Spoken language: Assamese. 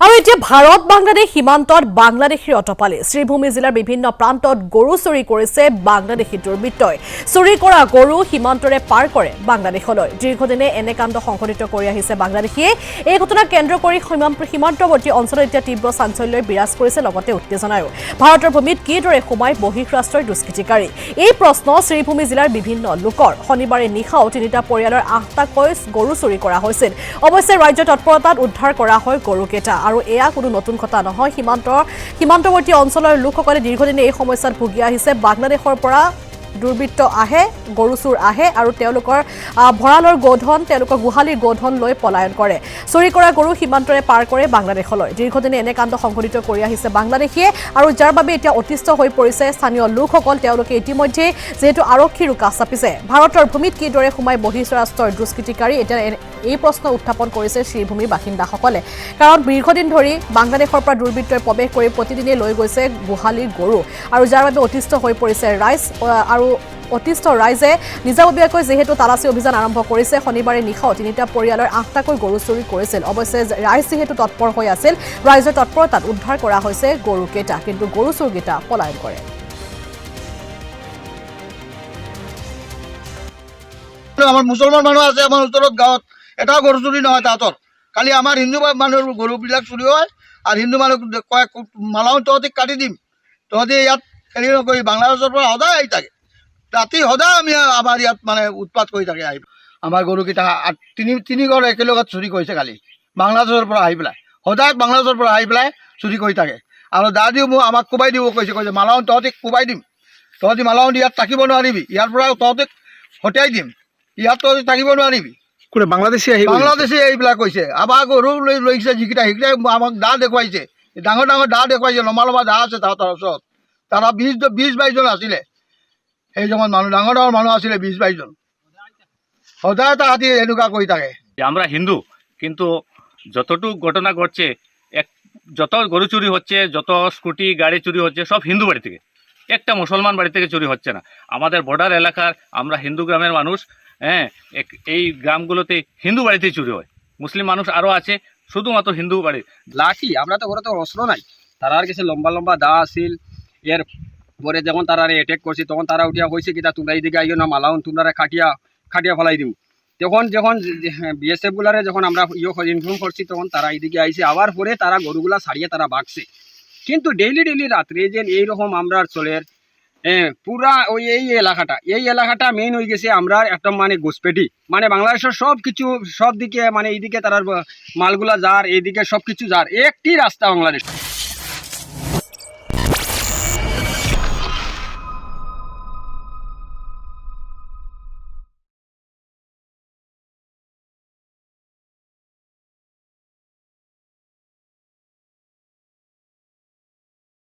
আৰু এতিয়া ভাৰত বাংলাদেশ সীমান্তত বাংলাদেশী অটপালি শ্ৰীভূমি জিলাৰ বিভিন্ন প্ৰান্তত গৰু চুৰি কৰিছে বাংলাদেশী দুৰ্বৃত্তই চুৰি কৰা গৰু সীমান্তৰে পাৰ কৰে বাংলাদেশলৈ দীৰ্ঘদিনে এনে কাণ্ড সংঘটিত কৰি আহিছে বাংলাদেশীয়ে এই ঘটনা কেন্দ্ৰ কৰি সীমান্তৱৰ্তী অঞ্চলত এতিয়া তীব্ৰ চাঞ্চল্যই বিৰাজ কৰিছে লগতে উত্তেজনায়ো ভাৰতৰ ভূমিত কিদৰে সোমাই বহিঃৰাষ্ট্ৰৰ দুষ্কৃতিকাৰী এই প্ৰশ্ন শ্ৰীভূমি জিলাৰ বিভিন্ন লোকৰ শনিবাৰে নিশাও তিনিটা পৰিয়ালৰ 8টাকৈ গৰু চুৰি কৰা হৈছিল অৱশ্যে ৰাজ্য তৎপৰতাত উদ্ধাৰ কৰা হয় গৰুকেইটা আৰু এয়া কোনো নতুন কথা নহয় সীমান্তৱৰ্তী অঞ্চলৰ লোকসকলে দীৰ্ঘদিনে এই সমস্যাত ভুগি আহিছে বাংলাদেশৰ পৰা দুৰ্বৃত্ত আহে গৰু চুৰ আহে আৰু তেওঁলোকৰ ভৰালৰ গোধন তেওঁলোকৰ গুহালিৰ গোধন লৈ পলায়ন কৰে চুৰি কৰা গৰু সীমান্তৰে পাৰ কৰে বাংলাদেশলৈ দীৰ্ঘদিনে এনে কাণ্ড সংঘটিত কৰি আহিছে বাংলাদেশীয়ে আৰু যাৰ বাবে এতিয়া অতিষ্ঠ হৈ পৰিছে স্থানীয় লোকসকল তেওঁলোকে ইতিমধ্যে যেহেতু আৰক্ষীৰ কাষ চাপিছে ভাৰতৰ ভূমিত কিদৰে সোমাই বহিঃৰাষ্ট্ৰৰ দুষ্কৃতিকাৰী এতিয়া এই প্ৰশ্ন উত্থাপন কৰিছে শ্ৰীভূমিৰ বাসিন্দাসকলে কাৰণ দীৰ্ঘদিন ধৰি বাংলাদেশৰ পৰা দুৰ্বৃত্তই প্ৰৱেশ কৰি প্ৰতিদিনে লৈ গৈছে গুহালিৰ গৰু আৰু যাৰ বাবে অতিষ্ঠ হৈ পৰিছে ৰাইজ আৰু অতিষ্ঠ ৰাইজে নিজাববীয়াকৈ যেহেতু তালাচী অভিযান আৰম্ভ কৰিছে শনিবাৰে নিশাও তিনিটা পৰিয়ালৰ 8টাকৈ গৰু চুৰি কৰিছিল অৱশ্যে ৰাইজ যেহেতু তৎপৰ হৈ আছিল ৰাইজৰ তৎপৰতাত উদ্ধাৰ কৰা হৈছে গৰুকেইটা কিন্তু গৰু চুৰকেইটা পলায়ন কৰে আমাৰ মুসলমান মানুষ আছে আমাৰ ওচৰত গাঁৱত এটাও গৰু চুৰি নহয় তাহাঁতৰ খালি আমাৰ হিন্দু মানুহৰ গৰুবিলাক চুৰি হয় আৰু হিন্দু মানুহ কয় মালাও তহঁতিক কাটি দিম তহঁতি ইয়াত হেৰি নকৰি বাংলাদেশৰ পৰা সদায় আহি থাকে ৰাতি সদায় আমি আমাৰ ইয়াত মানে উৎপাত কৰি থাকে আহি আমাৰ গৰুকেইটা তিনি ঘৰ একেলগত চুৰি কৰিছে কালি বাংলাদেশৰ পৰা আহি পেলাই সদায় বাংলাদেশৰ পৰা আহি পেলাই চুৰি কৰি থাকে আৰু দা দিও মোক আমাক কোবাই দিব কৈছে মালাও তহঁতিক কোবাই দিম তহঁতি মালাও ইয়াত থাকিব নোৱাৰিবি ইয়াৰ পৰা তহঁতিক হতিয়াই দিম ইয়াত তহঁতি থাকিব নোৱাৰিবি কোনে বাংলাদেশী এইবিলাক কৈছে আমাৰ গৰু লৈছে যিকেইটা সেইকেইটাই আমাক দা দেখুৱাইছে ডাঙৰ ডাঙৰ দা দেখুৱাইছে লম্বা লম্বা দা আছে তাহাঁতৰ ওচৰত তাৰা 20-22 জন আছিলে সেই সময় মানুষ ডাঙৰ ডাঙৰ মানুহ আছিলে 20-22 জন সদায় তাহাঁতি এনেকুৱা কৰি থাকে আমরা হিন্দু কিন্তু যতটুকু ঘটনা ঘটছে যত গরু চুরি হচ্ছে যত স্কুটি গাড়ি চুরি হচ্ছে সব হিন্দু বাড়ি থেকে একটা মুসলমান বাড়ি থেকে চুরি হচ্ছে না আমাদের বর্ডার এলাকার আমরা হিন্দু গ্রামের মানুষ হ্যাঁ এই গ্রামগুলোতে হিন্দু বাড়িতেই চুরি হয় মুসলিম মানুষ আরও আছে শুধুমাত্র হিন্দু বাড়ি লাঠি আমরা তো ঘরে তো অস্ত্র নাই তারার কাছে লম্বা লম্বা দা আছিল এর পরে যখন তারা অ্যাটেক করছে তখন তারা উঠিয়া কইছে কিনা তোমরা এইদিকে আইও না মালাউন তোমরা খাটিয়া ফেলাই দিম যখন বিএসএফ গুলারে যখন আমরা ইনফর্ম করছি তখন তারা এইদিকে আইছে আবার পরে তারা গরুগুলা ছাড়িয়ে তারা ভাগছে কিন্তু ডেইলি রাত্রে যে এইরকম আমরা চলের পুরা ওই এই এলাকাটা মেইন হয়ে গেছে আমরা একটা মানে ঘুষপেটি মানে বাংলাদেশের সব দিকে মানে এইদিকে তারা মালগুলা যার এইদিকে সব কিছু যার একটি রাস্তা বাংলাদেশ